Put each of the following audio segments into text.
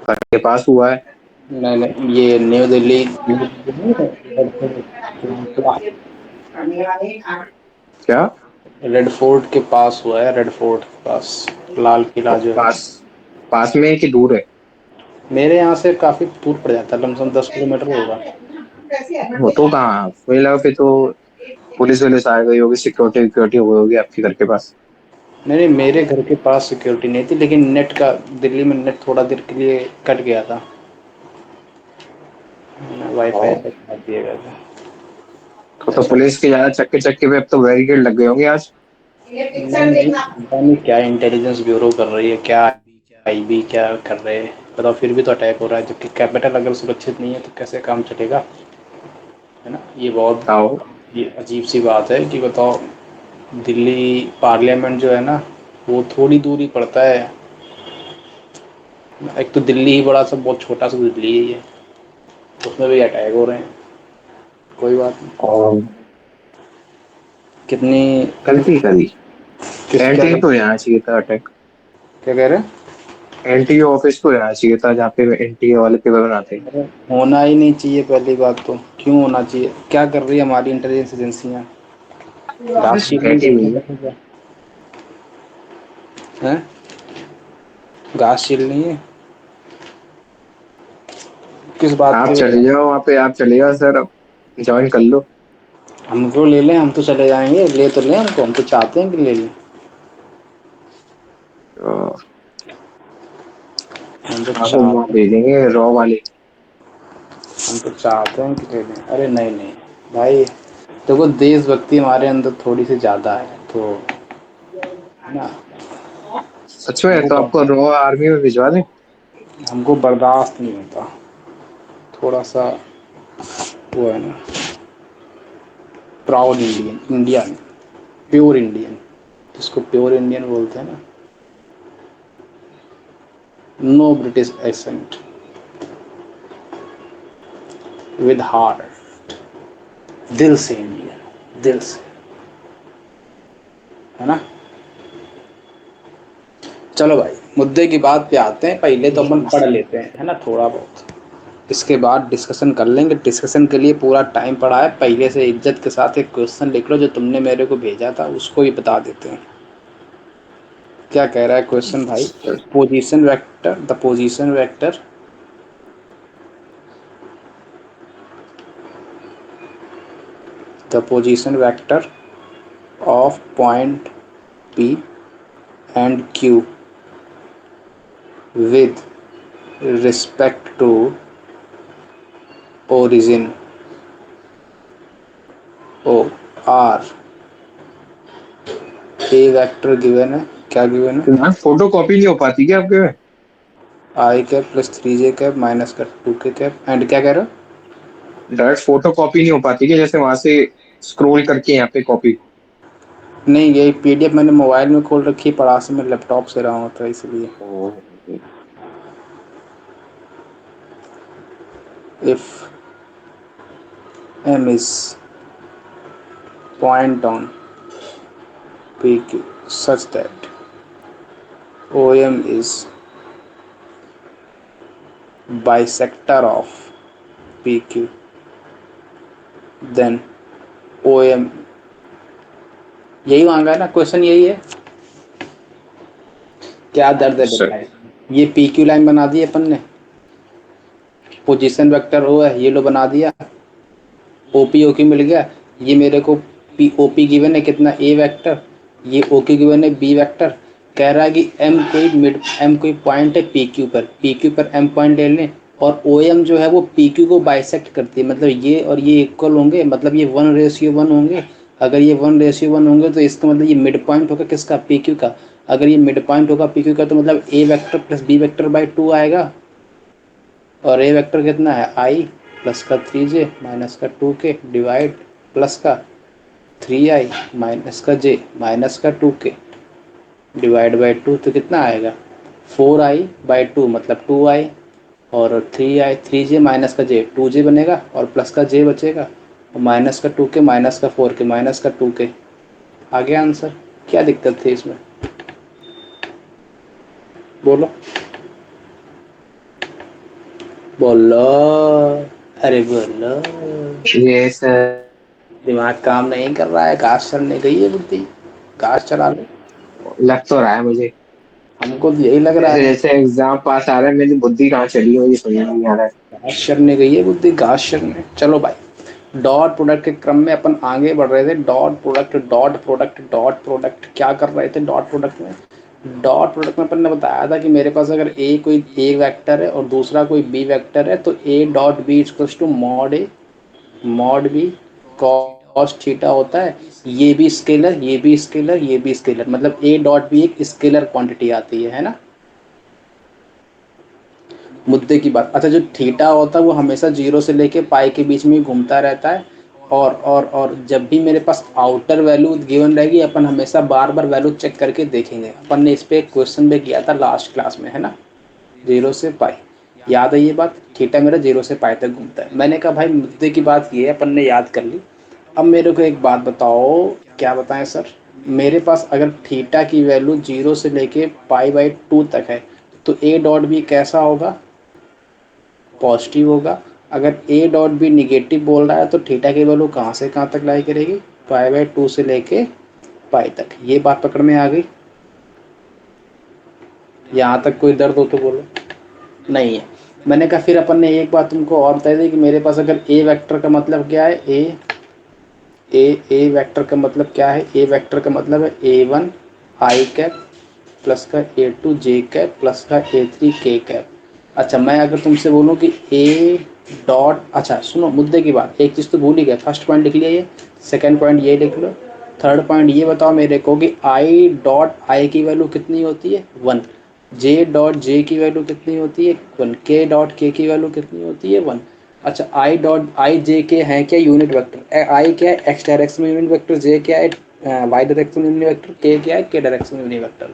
के पास हुआ है। नहीं नहीं, ये न्यू दिल्ली, न्यू दिल्ली नहीं है, क्या? रेड फोर्ट के पास हुआ है, रेड फोर्ट के पास, लाल किला जो है। पास पास में है कि दूर है? मेरे यहाँ से काफी दूर पड़ जाता है, लमसम 10 किलोमीटर होगा। वो तो कहाँ, मुझे लगा फिर तो पुलिस वुलिस आ गई होगी, सिक्योरिटी सिक्योरिटी हो गई होगी आपके घर के पास। नहीं नहीं, मेरे घर के पास सिक्योरिटी नहीं थी, लेकिन नेट का, दिल्ली में नेट थोड़ा देर के लिए कट गया था, वाईफाई ओ, से काट दिया गया था। तो ऐसा पुलिस के ज्यादा चक्के चक्के पे अब तो बैरिकेड लग गए होंगे आज। नहीं नहीं, पता नहीं क्या इंटेलिजेंस ब्यूरो कर रही है, क्या आईबी क्या कर रहे हैं बताओ, फिर भी तो अटैक हो रहा है, जबकि कैपिटल अगर सुरक्षित नहीं है तो कैसे काम चलेगा, है ना। ये बहुत, आओ। ये अजीब सी बात है कि बताओ, दिल्ली पार्लियामेंट जो है ना, वो थोड़ी दूरी पड़ता है। एक तो दिल्ली ही बड़ा सा, बहुत छोटा सा दिल्ली है ये, उसमें भी अटैक हो रहे हैं। कोई बात नहीं। और कितनी, गलती करी। किस क्या एंटी तो यहाँ चाहिए था अटैक। क्या कह रहे हैं? एनटीए ऑफिस तो यहाँ चाहिए था जहाँ पे एनटीए वाले पेपर बनाते हैं। अरे होना ही नहीं चाहिए, पहली बात तो क्यों होना चाहिए, क्या कर रही है हमारी इंटेलिजेंस एजेंसियाँ, घास बस छीलने बैठी बैठे हुई है। बैठे क्या हैं, घास छीलनी है, किस बात आप की चले बताओ। जाओ वहाँ पे, आप चले जाओ सर, अब ज्वाइन कर लो। हमको ले लें, हम तो चले जाएंगे, ले तो लें हमको, हम तो चाहते हैं कि ले लें, तो हम तो आपको वहाँ चाहते हैं, भेजेंगे रॉ वाले। हम तो चाहते हैं कि ले लें। अरे नहीं नहीं भाई, देखो देशभक्ति हमारे अंदर थोड़ी सी ज़्यादा है तो, है ना। सच में? हमको तो आपको रॉ आर्मी में भिजवा दें? हमको बर्दाश्त नहीं होता, थोड़ा सा वो है ना, proud Indian, Indian, pure Indian, जिसको प्योर इंडियन बोलते हैं ना, no British accent, with heart, दिल से इंडियन, दिल से, है ना। चलो भाई, मुद्दे की बात पे आते हैं, पहले तो अपन पढ़ लेते हैं, है ना, थोड़ा बहुत, इसके बाद डिस्कशन कर लेंगे। डिस्कशन के लिए पूरा टाइम पड़ा है, पहले से इज्जत के साथ एक क्वेश्चन लिख लो जो तुमने मेरे को भेजा था, उसको ही बता देते हैं। क्या कह रहा है क्वेश्चन भाई? Position vector, the position vector, the position vector of point P and Q with respect to origin O R, A vector given है, क्या गिवन है? यार फोटो कॉपी नहीं हो पाती क्या आपके में? I cap plus 3j cap minus का 2k कैप, एंड क्या कह रहे हो? डायरेक्ट फोटो कॉपी नहीं हो पाती क्या, जैसे वहां से स्क्रॉल करके यहाँ पे कॉपी? नहीं, ये पीडीएफ मैंने मोबाइल में खोल रखी है, पढ़ा से मैं लैपटॉप से रहा हूँ तो इसलिए। If m is point on pq such that om is bisector of pq, then om, यही मांगा है ना, क्वेश्चन यही है। क्या दर्द है सर। बेटा ये पी क्यू लाइन बना दी अपन ने, पोजीशन वेक्टर हो है ये लो बना दिया, ओपी ओक्यू मिल गया, ये मेरे को पी ओ पी गिवन है कितना, ए वेक्टर, ये ओ क्यू गिवन है बी वेक्टर। कह रहा है कि एम कोई मिड, एम कोई पॉइंट है पी क्यू पर एम पॉइंट ले लें, और ओ एम जो है वो पी क्यू को बाइसेक्ट करती है, मतलब ये और ये इक्वल होंगे, मतलब ये 1:1 होंगे। अगर ये 1:1 होंगे तो इसका मतलब ये मिड पॉइंट होगा किसका, पी क्यू का। अगर ये मिड पॉइंट होगा पी क्यू का तो मतलब a vector plus b vector by 2 आएगा, और ए वेक्टर कितना है, आई प्लस का 3j माइनस का 2k डिवाइड प्लस का 3i माइनस का j माइनस का 2k डिवाइड बाई 2, तो कितना आएगा, 4i/2 मतलब 2i, और 3j माइनस का j 2j बनेगा, और प्लस का j बचेगा, और माइनस का 2k माइनस का 4k माइनस का 2k। आ गया आंसर। क्या दिक्कत थी इसमें, बोलो। बोलो, अरे बोलो। ये सर दिमाग काम नहीं कर रहा है, घास चढ़ने गई है बुद्धि, घास चढ़ा लो। लग तो रहा है मुझे, हमको तो यही लग रहा जैसे है, जैसे एग्जाम पास आ रहा है मेरी बुद्धि कहाँ चली है मुझे समझ नहीं आ रहा है। घास चढ़ने गई है बुद्धि, घास चढ़ने। चलो भाई, डॉट प्रोडक्ट के क्रम में अपन आगे बढ़ रहे थे। Dot product, dot product, dot product क्या कर रहे थे डॉट प्रोडक्ट में? डॉट प्रोडक्ट में अपन ने बताया था कि मेरे पास अगर ए कोई ए वेक्टर है और दूसरा कोई बी वेक्टर है, तो A dot B equals to mod A mod B cos theta होता है। ये भी स्केलर, ये भी स्केलर, ये भी स्केलर, मतलब ए डॉट बी एक स्केलर क्वांटिटी आती है ना। मुद्दे की बात, अच्छा जो थीटा होता है वो हमेशा जीरो से लेके पाई के बीच में घूमता रहता है। और जब भी मेरे पास आउटर वैल्यू गिवन रहेगी, अपन हमेशा बार बार वैल्यू चेक करके देखेंगे। अपन ने इस पे एक क्वेश्चन भी किया था लास्ट क्लास में, है ना, जीरो से पाई। याद है ये बात? थीटा मेरा जीरो से पाई तक घूमता है। मैंने कहा भाई मुद्दे की बात ये है, अपन ने याद कर ली। अब मेरे को एक बात बताओ, क्या बताएं सर? मेरे पास अगर थीटा की वैल्यू जीरो से लेके पाई बाई टू तक है, तो ए डॉट बी कैसा होगा? पॉजिटिव होगा। अगर ए डॉट बी निगेटिव बोल रहा है, तो थीटा की वैल्यू कहाँ से कहाँ तक लाई करेगी? पाई बाई टू से लेके पाई तक। ये बात पकड़ में आ गई? यहाँ तक कोई दर्द हो तो बोलो। नहीं है। मैंने कहा फिर अपन ने एक बात तुमको और बताई थी कि मेरे पास अगर ए वेक्टर का मतलब क्या है, ए वेक्टर का मतलब क्या है? ए वेक्टर का मतलब है ए वन आई कैप प्लस का ए टू जे कैप प्लस का ए थ्री के कैप। अच्छा मैं अगर तुमसे बोलूँ कि ए डॉट, अच्छा सुनो मुद्दे की बात, एक चीज़ तो भूल ही गया। फर्स्ट पॉइंट लिख लिया, ये सेकंड पॉइंट ये लिख लो। थर्ड पॉइंट ये बताओ मेरे को कि आई डॉट आई की वैल्यू कितनी होती है? वन। जे डॉट जे की वैल्यू कितनी होती है? वन। के डॉट के की वैल्यू कितनी होती है? वन। अच्छा आई डॉट आई जे के हैं क्या यूनिट वेक्टर? आई क्या है? एक्स डायरेक्शन में यूनिट वेक्टर, जे क्या है? वाई डायरेक्शन में यूनिट वेक्टर, के क्या है? के डायरेक्शन में यूनिट वेक्टर।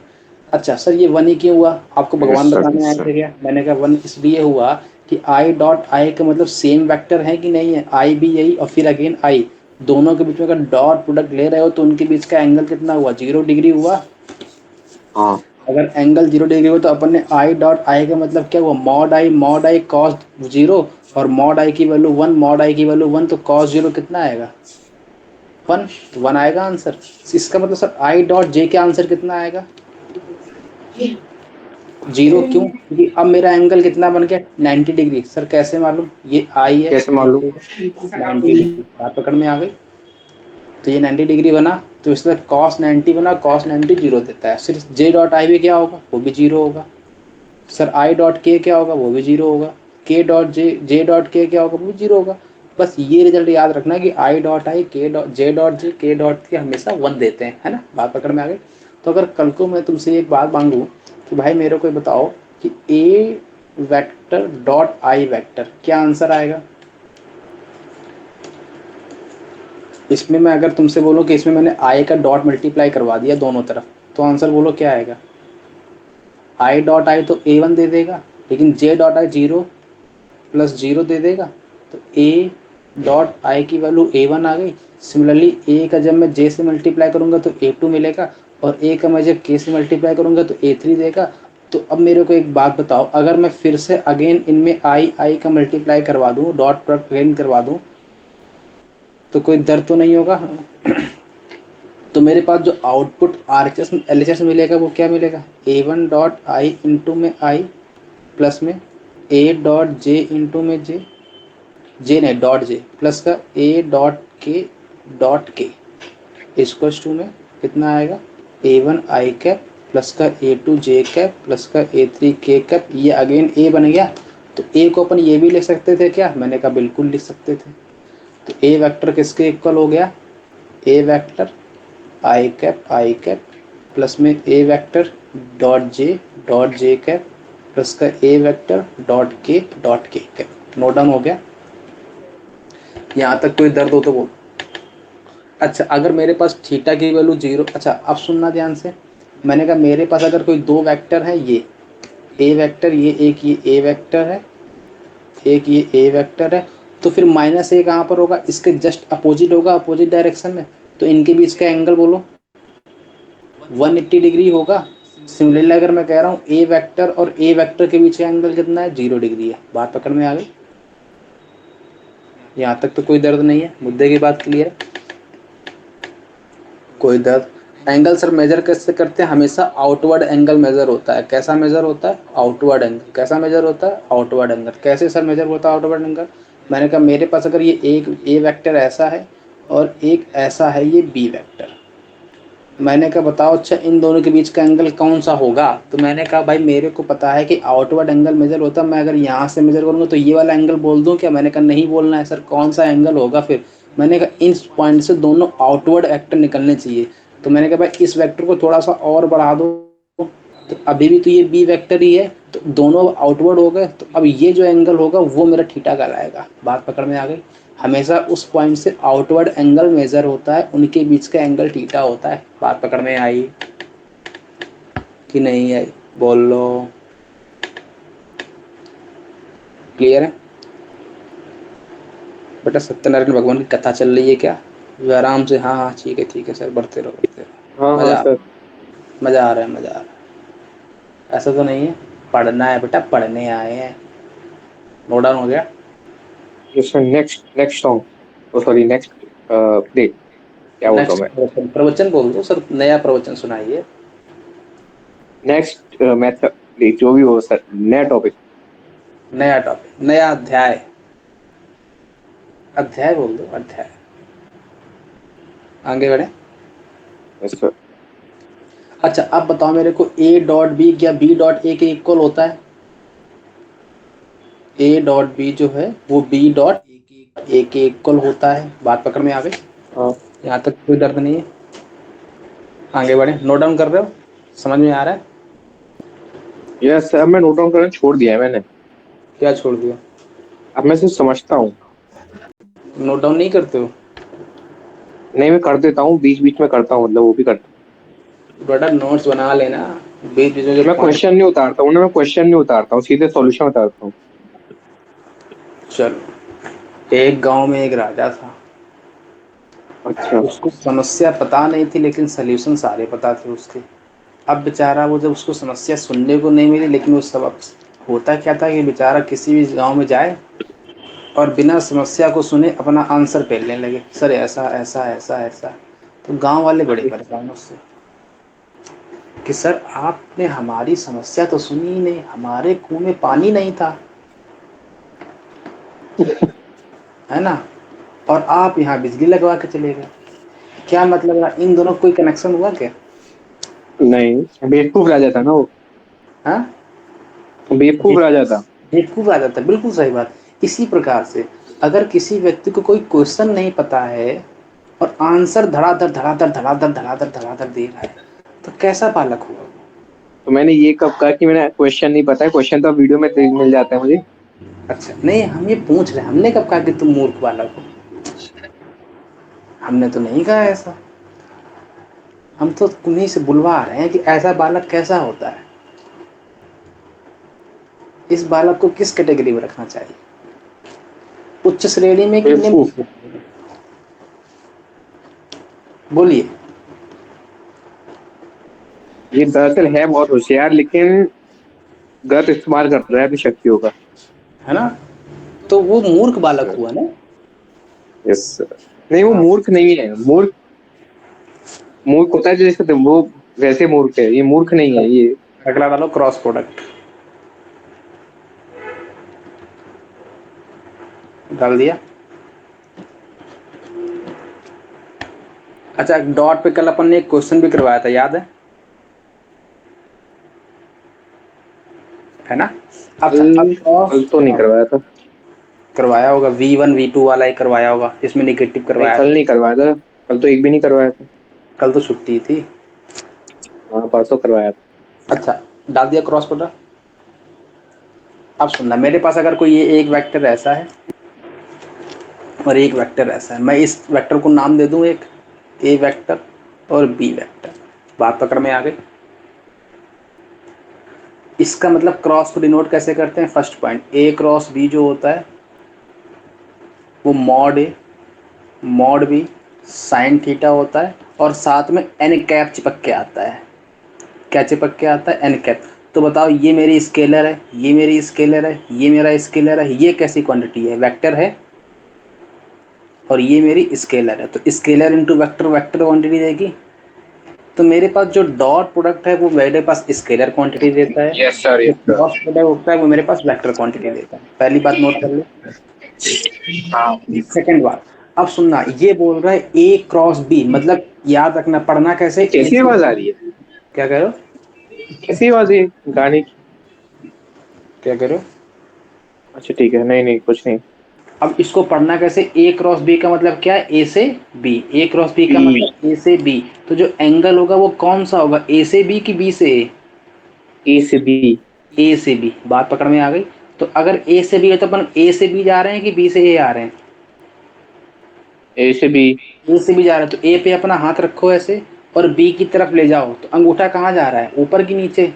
अच्छा सर ये वन ही क्यों हुआ? आपको यस भगवान सर, बताने यस आए सर। थे क्या? मैंने कहा वन इसलिए हुआ कि आई डॉट आई का मतलब सेम वेक्टर है कि नहीं है? आई भी यही और फिर अगेन आई, दोनों के बीच में अगर डॉट प्रोडक्ट ले रहे हो तो उनके बीच का एंगल कितना हुआ? 0 डिग्री हुआ। हाँ। अगर एंगल 0 डिग्री हो तो अपन ने आई डॉट आई का मतलब क्या हुआ? मॉड आई कॉस जीरो, और मॉड आई की वैल्यू वन, मॉड आई की वैल्यू वन, तो कॉस जीरो कितना आएगा? वन। वन आएगा आंसर। इसका मतलब सर आई डॉट जे का आंसर कितना आएगा? जीरो। क्यों? क्योंकि अब मेरा एंगल कितना बन गया? 90 डिग्री। सर कैसे मालूम? ये आई है, कैसे ये मालूम? 90 डिग्री। बात पकड़ में आ गई? तो ये 90 डिग्री बना, तो इसमें कॉस 90 बना, कॉस 90 जीरो देता है। सिर्फ जे डॉट आई भी क्या होगा? वो भी जीरो होगा। सर आई डॉट के क्या होगा? वो भी जीरो होगा। के डॉट जे, जे डॉट के क्या होगा? वो भी जीरो होगा। बस ये रिजल्ट याद रखना कि आई डॉट आई, के डॉट जे डॉट जे, के डॉट के हमेशा वन देते हैं, है ना। बात पकड़ में आ गई? तो अगर कल को मैं तुमसे एक बात मांगूँ कि भाई मेरे को बताओ कि ए वेक्टर डॉट आई वेक्टर, क्या आंसर आएगा? इसमें मैं अगर तुमसे बोलूँ कि इसमें मैंने आई का डॉट मल्टीप्लाई करवा दिया दोनों तरफ, तो आंसर बोलो क्या आएगा? आई डॉट आई तो ए वन दे देगा, लेकिन j dot i zero plus zero दे देगा, तो ए डॉट आई की वैल्यू ए वन आ गई। सिमिलरली ए का जब मैं जे से मल्टीप्लाई करूंगा तो ए टू मिलेगा, और ए का मैं जब के से मल्टीप्लाई करूंगा तो ए थ्री देगा। तो अब मेरे को एक बात बताओ, अगर मैं फिर से अगेन इनमें आई आई का मल्टीप्लाई करवा दूँ, डॉट प्रोडक्ट अगेन करवा दूँ, तो कोई दर्द तो नहीं होगा? तो मेरे पास जो output R H S L H S मिलेगा वो क्या मिलेगा? ए वन डॉट आई इंटू में आई प्लस में ए डॉट जे इंटू में जे, जे नहीं डॉट जे, प्लस का ए डॉट के इक्वल्स टू में कितना आएगा? ए वन आई कैप प्लस का ए टू जे कैप प्लस का ए थ्री के कैप। ये अगेन ए बन गया। तो ए को अपन ये भी लिख सकते थे क्या? मैंने कहा बिल्कुल लिख सकते थे। तो ए वेक्टर किसके इक्वल हो गया? A vector i cap plus में a vector dot j cap plus का a vector dot k cap. Note down हो गया? यहाँ तक कोई दर्द हो तो वो। अच्छा अगर मेरे पास थीटा की वैल्यू जीरो, अच्छा अब सुनना ध्यान से। मैंने कहा मेरे पास अगर कोई दो वेक्टर है, ये ए वेक्टर, ये एक ये ए वेक्टर है, एक ये ए वेक्टर है, तो फिर माइनस ए कहाँ पर होगा? इसके जस्ट अपोजिट होगा, अपोजिट डायरेक्शन में। तो इनके बीच का एंगल बोलो? 180 डिग्री होगा। सिमिलरली अगर मैं कह रहा हूँ ए वेक्टर और ए वेक्टर के बीच का एंगल कितना है, 0 डिग्री है। बात पकड़ में आ गई? यहाँ तक तो कोई दर्द नहीं है, मुद्दे की बात क्लियर है? कोई दर्द? एंगल सर मेजर कैसे करते हैं? हमेशा आउटवर्ड एंगल मेजर होता है। कैसा मेजर होता है? Outward angle. कैसा मेजर होता है? Outward angle. कैसे सर मेजर होता है आउटवर्ड एंगल? मैंने कहा मेरे पास अगर ये एक ए वेक्टर ऐसा है और एक ऐसा है ये बी वेक्टर, मैंने कहा बताओ अच्छा इन दोनों के बीच का एंगल कौन सा होगा? तो मैंने कहा भाई मेरे को पता है कि आउटवर्ड एंगल मेजर होता है, मैं अगर यहाँ से मेजर करूँगा तो ये वाला एंगल बोल दूँ क्या? मैंने कहा नहीं बोलना है सर, कौन सा एंगल होगा फिर? मैंने कहा इन पॉइंट से दोनों आउटवर्ड वेक्टर निकलने चाहिए। तो मैंने कहा भाई इस वेक्टर को थोड़ा सा और बढ़ा दो, तो अभी भी तो ये बी वेक्टर ही है, तो दोनों आउटवर्ड हो गए, तो अब ये जो एंगल होगा वो मेरा थीटा कहलाएगा। बात पकड़ में आ गई? हमेशा उस पॉइंट से आउटवर्ड एंगल मेजर होता है, उनके बीच का एंगल थीटा होता है। बात पकड़ में आई कि नहीं आई? बोल लो। क्लियर है? बेटा सत्यनारायण भगवान की कथा चल रही है क्या? जो आराम से हाँ हाँ ठीक है सर, बढ़ते रहो बढ़ते हाँ रहो। हाँ सर। मजा आ रहा है मजा आ रहा है। ऐसा तो नहीं है? पढ़ना है बेटा, पढ़ने आए हैं। नोट डाउन हो गया? Yes sir. Next next song, sorry next play, क्या बोल रहा हूँ नेक्स्ट मैं? प्रवचन, प्रवचन बोल दो सर, नया प्रवचन सुनाइए। नेक्स्ट मैथ प्ले, जो भी हो सर, नया टॉपिक। नया टॉपिक, नया अध्याय। अध्याय बोल दो, अध्याय। आगे बढ़े। Yes sir. अच्छा अब बताओ मेरे को, ए डॉट बी क्या बी डॉट ए के इक्वल होता है? ए डॉट बी जो है वो बी डॉट ए के इक्वल होता है। बात पकड़ में आ गई? हाँ यहाँ तक कोई दर्द नहीं है? आगे बढ़े। नोट डाउन कर रहे हो? समझ में आ रहा है? यस सर, मैं नोट डाउन करना छोड़ दिया है मैंने। क्या छोड़ दिया? अब मैं सिर्फ समझता हूँ। नोट डाउन नहीं करते हो? नहीं, मैं कर देता हूँ, बीच बीच में करता हूँ, मतलब वो भी करता बेटा नोट्स बना लेना, बीच बीच में जो हूँ। मैं पॉइंट। क्वेश्चन नहीं उतारता हूँ ना, मैं क्वेश्चन नहीं उतारता हूँ, सीधे सॉल्यूशन उतारता हूँ। चलो। एक गांव में एक राजा था, अच्छा। उसको समस्या पता नहीं थी लेकिन सल्यूशन सारे पता थे उसके। अब बेचारा वो जब उसको समस्या सुनने को नहीं मिली, लेकिन वो सब होता क्या था कि बेचारा किसी भी गांव में जाए और बिना समस्या को सुने अपना आंसर पेलने लगे, सर ऐसा ऐसा ऐसा ऐसा। तो गांव वाले बड़े परेशान उससे कि सर आपने हमारी समस्या तो सुनी ही नहीं, हमारे कुएं में पानी नहीं था, है ना, और आप यहाँ बिजली लगवा के चले गए। क्या मतलब है? इन दोनों कोई कनेक्शन हुआ क्या? नहीं, बेवकूफ राजा था ना वो। हाँ, बेवकूफ राजा था। बेवकूफ आ जाता है, बिल्कुल सही बात। इसी प्रकार से अगर किसी व्यक्ति को कोई क्वेश्चन नहीं पता है और आंसर धड़ाधड़ धड़ाधड़ धड़ाधड़ धड़ाधड़ धड़ाधड़ दे रहा है, तो कैसा बालक होगा? तो मैंने ये कब कहा कि मैंने क्वेश्चन नहीं पता है? क्वेश्चन तो वीडियो में मिल जाता है मुझे। अच्छा नहीं, हम ये पूछ रहे हैं, हमने कब कहा कि तुम मूर्ख बालक हो? हमने तो नहीं कहा ऐसा। हम तो तुम्हीं से बुलवा रहे हैं कि ऐसा बालक कैसा होता है, इस बालक को किस कैटेगरी में रखना चाहिए, उच्च श्रेणी में कि निम्न बेवकूफ। श्रेणी में? बोलिए। ये दरअसल है बहुत होशियार, लेकिन गलत इस्तेमाल कर रहा है अपनी शक्तियों का। है ना, तो वो मूर्ख बालक हुआ ना। Yes sir. नहीं, वो हाँ, मूर्ख नहीं है। मूर्ख मूर्ख होता है जैसे वो, वैसे मूर्ख है। ये मूर्ख नहीं है ये। अगला डालो क्रॉस प्रोडक्ट, डाल दिया। अच्छा डॉट पे कल अपन ने एक क्वेश्चन भी करवाया था, याद है ना? अच्छा अब कल क्रॉस, कल तो नहीं करवाया था। करवाया होगा, V1 V2 वाला ही करवाया होगा, इसमें निगेटिव नहीं, करवाया कल था। नहीं करवाया था। कल तो एक भी नहीं करवाया था। कल तो छुट्टी थी। हाँ, परसों करवाया था। अच्छा डाल दिया क्रॉस प्रोडक्ट। अब सुनना, मेरे पास अगर कोई ये एक वेक्टर ऐसा है और एक वेक्टर ऐसा है, मैं इस वेक्टर को नाम दे दूं एक ए वेक्टर और बी वेक्टर। बात पकड़ में आ गई? इसका मतलब क्रॉस को डिनोट कैसे करते हैं? फर्स्ट पॉइंट, ए क्रॉस बी जो होता है वो मॉड ए मॉड बी साइन थीटा होता है, और साथ में एन कैप चिपक के आता है। क्या चिपक के आता है, एन कैप। तो बताओ ये मेरी स्केलर है, ये मेरी स्केलर है, ये मेरा स्केलर है, ये कैसी क्वांटिटी है, वेक्टर है, और ये मेरी स्केलर है। तो scalar into vector, vector quantity देगी। तो मेरे पास जो डॉट प्रोडक्ट है वो मेरे पास स्केलर क्वांटिटी देता है, यस सर, जो यस सर। क्रॉस प्रोडक्ट होता है वो मेरे पास वेक्टर क्वांटिटी देता है। पहली बात नोट कर लो। हाँ। सेकंड बात, अब सुनना, ये बोल रहा है ए क्रॉस बी, मतलब याद रखना, पढ़ना कैसे, ए कैसी से। आवाज आ रही है? क्या कह रहे हो, कैसी आवाज है गाने की? क्या कह रहे हो। अच्छा ठीक है, नहीं नहीं कुछ नहीं। अब इसको पढ़ना कैसे, ए क्रॉस बी का मतलब क्या है, ए से बी, ए क्रॉस बी का बी। मतलब ए से बी। तो जो एंगल होगा वो कौन सा होगा, ए से बी की बी से ए, ए से बी। ए से बी। बात पकड़ में आ गई। तो अगर ए से बी है तो अपन ए से बी जा रहे हैं कि बी से ए आ रहे हैं, ए से बी। ए से बी जा रहे हैं। तो ए पे अपना हाथ रखो ऐसे और बी की तरफ ले जाओ, तो अंगूठा कहाँ जा रहा है, ऊपर की नीचे,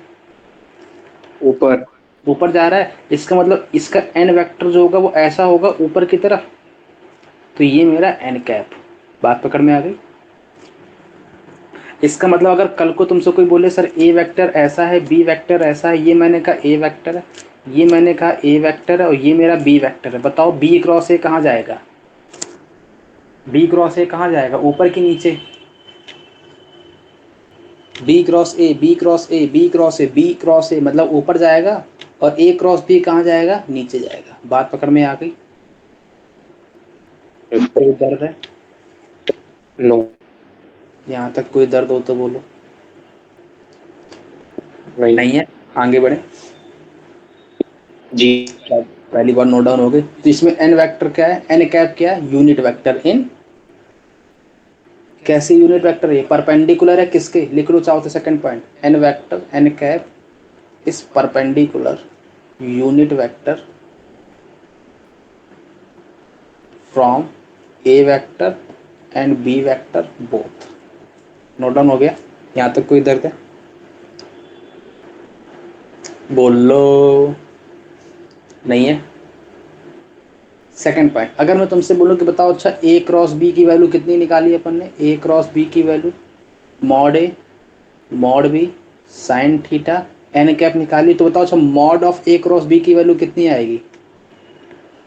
ऊपर। ऊपर जा रहा है। इसका मतलब इसका एन वेक्टर जो होगा वो ऐसा होगा ऊपर की तरफ। तो ये मेरा एन कैप। बात पकड़ में आ गई। इसका मतलब अगर कल को तुमसे कोई बोले सर ए वेक्टर ऐसा है, बी वेक्टर ऐसा है, ये मैंने कहा ए वेक्टर है, ये मैंने कहा ए वेक्टर है, और ये मेरा बी वेक्टर है, बताओ बी क्रॉस ए कहाँ जाएगा, बी क्रॉस ए कहाँ जाएगा, ऊपर की नीचे, B cross A, B cross A, B cross A, B cross A मतलब ऊपर जाएगा, और ए क्रॉस बी कहाँ जाएगा, नीचे जाएगा। बात पकड़ में आ गई। कोई दर्द है, नो। यहाँ तक कोई दर्द हो तो बोलो। नहीं। नहीं है, आगे बढ़े। जी। पहली बार नोट डाउन हो गई। तो इसमें एन वेक्टर क्या है, एन कैप क्या है, यूनिट वेक्टर इन, कैसे यूनिट वेक्टर है, परपेंडिकुलर है किसके, लिख लो चाहो तो second point, N vector N cap is perpendicular unit vector from A vector and B vector both. Note down हो गया, यहाँ तक कोई दर्द है, बोलो। नहीं है। सेकंड पॉइंट, अगर मैं तुमसे बोलूं कि बताओ अच्छा ए क्रॉस बी की वैल्यू कितनी निकाली अपन ने, ए क्रॉस बी की वैल्यू मॉड ए mod b sine theta n cap निकाली, तो बताओ अच्छा mod of A cross B की वैल्यू कितनी आएगी,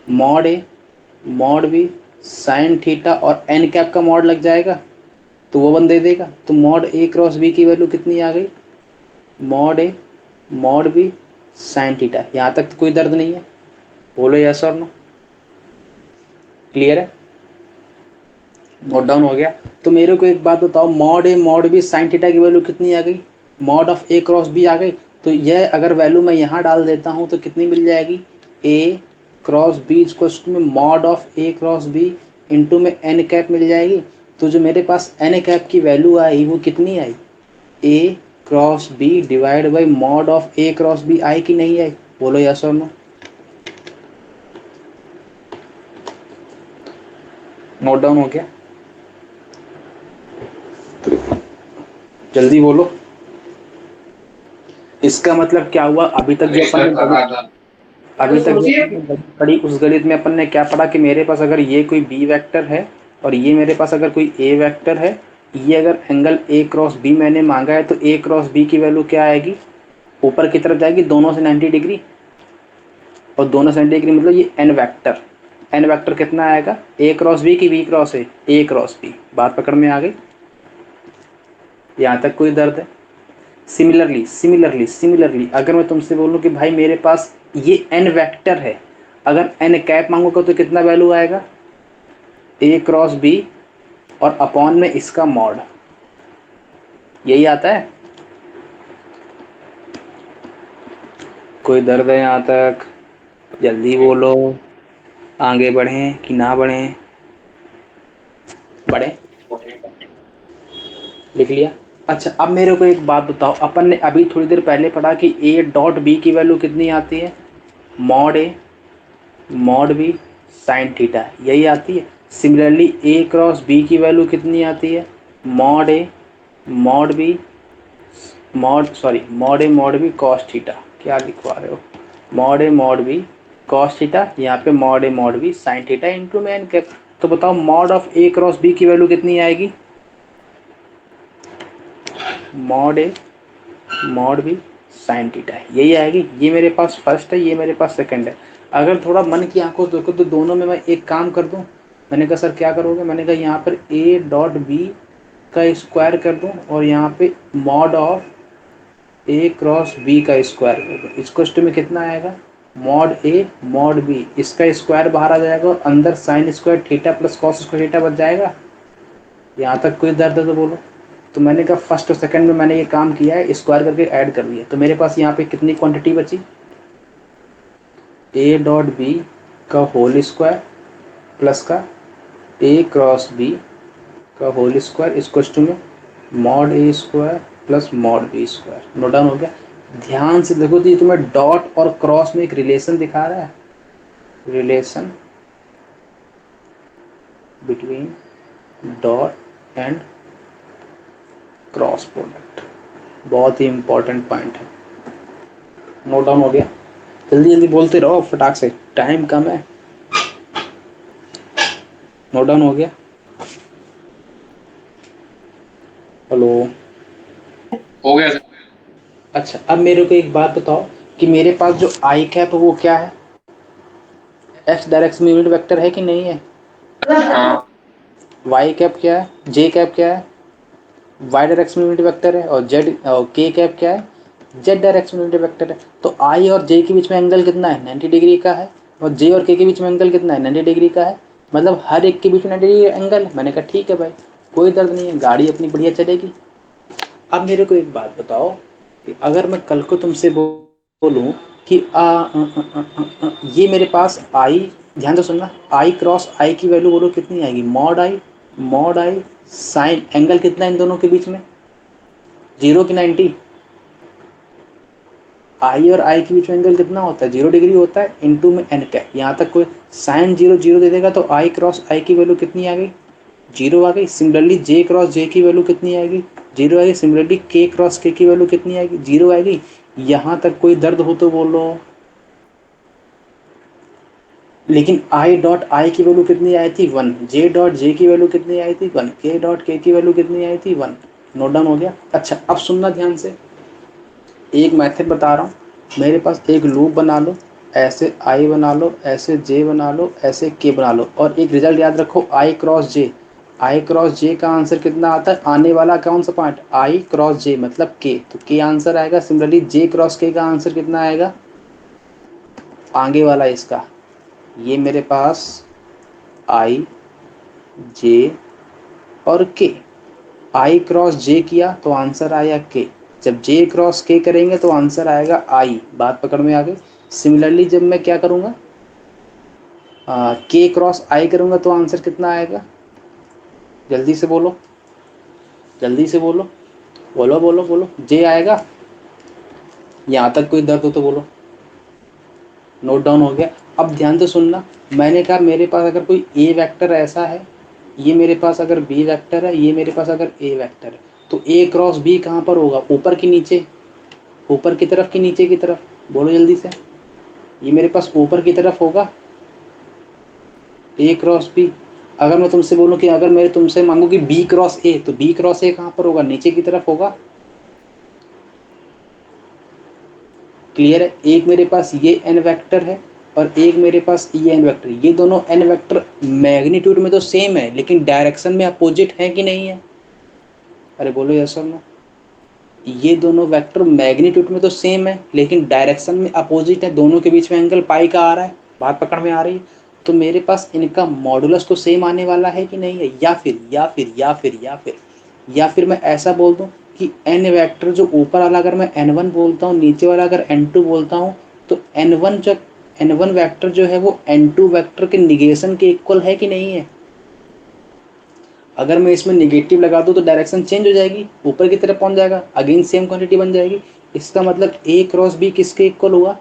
मॉड ए मॉड बी साइन थीटा और एन कैप का मॉड लग जाएगा तो वो वन दे देगा। तो मॉड ए क्रॉस बी की वैल्यू कितनी आ गई, मॉड ए मॉड बी साइन थीटा। यहाँ तक तो कोई दर्द नहीं है, बोलो यस और नो, क्लियर है, नोट डाउन हो गया। तो मेरे को एक बात बताओ, मॉड ए मॉड बी साइन थीटा की वैल्यू कितनी आ गई, mod of A cross b आ गई। तो यह अगर वैल्यू मैं यहाँ डाल देता हूँ तो कितनी मिल जाएगी, a cross b equals to में mod of A cross b into में एन कैप मिल जाएगी। तो जो मेरे पास एन कैप की वैल्यू आई वो कितनी आई, a cross b divide by mod of A cross b, आई कि नहीं आई, बोलो यस और नो। नोट डाउन हो गया, जल्दी बोलो। इसका मतलब क्या हुआ, अभी तक जो अपन ने अभी तक जो अपन ने गणित पढ़ी उस गणित में अपन ने क्या पढ़ा कि मेरे पास अगर ये कोई बी वेक्टर है और ये मेरे पास अगर कोई ए वेक्टर है, ये अगर एंगल ए क्रॉस बी मैंने मांगा है तो ए क्रॉस बी की वैल्यू क्या आएगी, ऊपर की तरफ जाएगी दोनों से 90 डिग्री, और दोनों से 90 डिग्री मतलब ये एन वेक्टर, एन वेक्टर कितना आएगा, ए क्रॉस बी की B cross A cross B. बात पकड़ में आ गई, यहाँ तक कोई दर्द है। सिमिलरली सिमिलरली सिमिलरली अगर मैं तुमसे बोलूं कि भाई मेरे पास ये एन वेक्टर है, अगर एन कैप मांगूंगा तो कितना वैल्यू आएगा, ए क्रॉस बी और अपॉन में इसका मॉड, यही आता है। कोई दर्द है यहाँ तक, जल्दी बोलो, आगे बढ़ें कि ना बढ़ें, बढ़े, लिख लिया। अच्छा अब मेरे को एक बात बताओ, अपन ने अभी थोड़ी देर पहले पढ़ा कि ए डॉट बी की वैल्यू कितनी आती है, मॉड ए मॉड बी साइन थीटा, यही आती है। सिमिलरली ए क्रॉस बी की वैल्यू कितनी आती है, मॉड ए मॉड बी मॉड ए मॉड बी कॉस थीटा, क्या लिखवा रहे हो, मॉड ए मॉड बी कॉस थीटा, यहाँ पे मॉड ए mod b sine theta into में एन कैप। तो बताओ mod of A cross B की वैल्यू कितनी आएगी, मॉड ए मॉड बी साइन थीटा है, यही आएगी। ये मेरे पास फर्स्ट है, ये मेरे पास सेकंड है। अगर थोड़ा मन की आंखों देखो तो दोनों में मैं एक काम कर दूं। मैंने कहा सर क्या करोगे, मैंने कहा यहाँ पर ए डॉट बी का स्क्वायर कर दूं और यहाँ पे mod of A cross B का स्क्वायर कर दूं। इस क्वेश्चन में कितना आएगा, मॉड ए मॉड बी, इसका स्क्वायर बाहर आ जाएगा और अंदर sine square theta plus cos square theta बच जाएगा। यहाँ तक कोई दर्द है तो बोलो। तो मैंने कहा फर्स्ट और सेकंड में मैंने ये काम किया है, स्क्वायर करके ऐड कर दिया। तो मेरे पास यहाँ पे कितनी क्वांटिटी बची, ए डॉट बी का होल स्क्वायर प्लस का ए क्रॉस बी का होल स्क्वायर इस क्वेश्चन में mod a square plus mod b square. Note down हो गया। ध्यान से देखो तो ये तुम्हें डॉट और क्रॉस में एक रिलेशन दिखा रहा है, relation between dot and cross product, बहुत ही इंपॉर्टेंट पॉइंट है। नोट डाउन हो गया। जल्दी जल्दी बोलते रहो फटाक से, टाइम कम है। नोट डाउन हो गया। हेलो, हो गया सर। अच्छा अब मेरे को एक बात बताओ कि मेरे पास जो आई कैप है वो क्या है, एक्स डायरेक्शन में यूनिट वेक्टर है कि नहीं है। हाँ। वाई कैप क्या है, जे कैप क्या है, वाई डायरेक्शन में यूनिट वेक्टर है। और जेड और के कैप क्या है, जेड डायरेक्शन में यूनिट वेक्टर है। तो आई और जे के बीच में एंगल कितना है, 90 डिग्री का है। और जे और के बीच में एंगल कितना है, 90 डिग्री का है। मतलब हर एक के बीच में 90 डिग्री एंगल है। मैंने कहा ठीक है भाई, कोई दर्द नहीं है, गाड़ी अपनी बढ़िया चलेगी। अब मेरे को एक बात बताओ कि अगर मैं कल को तुमसे बोलूं कि ये मेरे पास आई, ध्यान से सुनना, आई क्रॉस आई की वैल्यू बोलो कितनी आएगी, मॉड आई साइन एंगल कितना है इन दोनों के बीच में, 0 की 90। आई और आई के बीच में एंगल कितना होता है, 0 डिग्री होता है, इनटू में एन का। यहाँ तक कोई साइन 0 0 दे देगा तो आई क्रॉस आई की वैल्यू कितनी आ गई, 0 आ गई। सिमिलरली जे क्रॉस जे की वैल्यू कितनी आएगी, 0 आएगी। सिमिलरली के क्रॉस के की वैल्यू कितनी आएगी, 0 आएगी। यहाँ तक कोई दर्द हो तो बोलो। लेकिन आई डॉट आई की वैल्यू कितनी आई थी, 1। जे डॉट जे की वैल्यू कितनी आई थी, 1। के डॉट के की वैल्यू कितनी आई थी, 1। नोट डाउन हो गया। अच्छा अब सुनना ध्यान से, एक मेथड बता रहा हूँ। मेरे पास एक लूप बना लो, ऐसे आई बना लो, ऐसे जे बना लो, ऐसे के बना लो। और एक रिजल्ट याद रखो, आई क्रॉस जे। आई क्रॉस जे का आंसर कितना आता है, आने वाला कौन सा पार्ट, आई क्रॉस जे मतलब के, तो के आंसर आएगा। सिमिलरली जे क्रॉस के का आंसर कितना आएगा, आगे वाला इसका। ये मेरे पास आई जे और के, आई क्रॉस जे किया तो आंसर आया के। जब जे क्रॉस के करेंगे तो आंसर आएगा आई। बात पकड़ में आ गई। सिमिलरली जब मैं क्या करूँगा, के क्रॉस आई करूँगा तो आंसर कितना आएगा, जल्दी से बोलो, जल्दी से बोलो, बोलो बोलो बोलो, जे आएगा। यहाँ तक कोई दर्द हो तो बोलो। नोट डाउन हो गया। अब ध्यान से सुनना, मैंने कहा मेरे पास अगर कोई ए वेक्टर ऐसा है, ये मेरे पास अगर बी वेक्टर है, ये मेरे पास अगर ए वेक्टर है, तो ए क्रॉस बी कहाँ पर होगा, ऊपर की नीचे, ऊपर की तरफ कि नीचे की तरफ, बोलो जल्दी से। ये मेरे पास ऊपर की तरफ होगा ए क्रॉस बी। अगर मैं तुमसे बोलूं कि अगर मैं तुमसे मांगू कि बी क्रॉस ए, तो बी क्रॉस ए कहाँ पर होगा, नीचे की तरफ होगा। क्लियर है। एक मेरे पास ये एन वेक्टर है और एक मेरे पास ये एन वेक्टर। ये दोनों एन वेक्टर मैग्नीट्यूड में तो सेम है लेकिन डायरेक्शन में अपोजिट है कि नहीं है, अरे बोलो यस और नो। ये दोनों वेक्टर मैग्नीट्यूड में तो सेम है लेकिन डायरेक्शन में अपोजिट है, दोनों के बीच में एंगल पाई का आ रहा है। बात पकड़ में आ रही है। तो मेरे पास इनका मॉडुलस तो सेम आने वाला है कि नहीं है। या फिर मैं ऐसा बोल दूं कि एन वेक्टर जो ऊपर वाला अगर मैं n1 बोलता हूँ, नीचे वाला अगर n2 बोलता हूँ, तो n1 वेक्टर जो है वो n2 वेक्टर के निगेशन के इक्वल है कि नहीं है। अगर मैं इसमें निगेटिव लगा दूं तो डायरेक्शन चेंज हो जाएगी, ऊपर की तरफ पहुंच जाएगा, अगेन सेम क्वांटिटी बन जाएगी। इसका मतलब ए क्रॉस बी किसके इक्वल हुआ,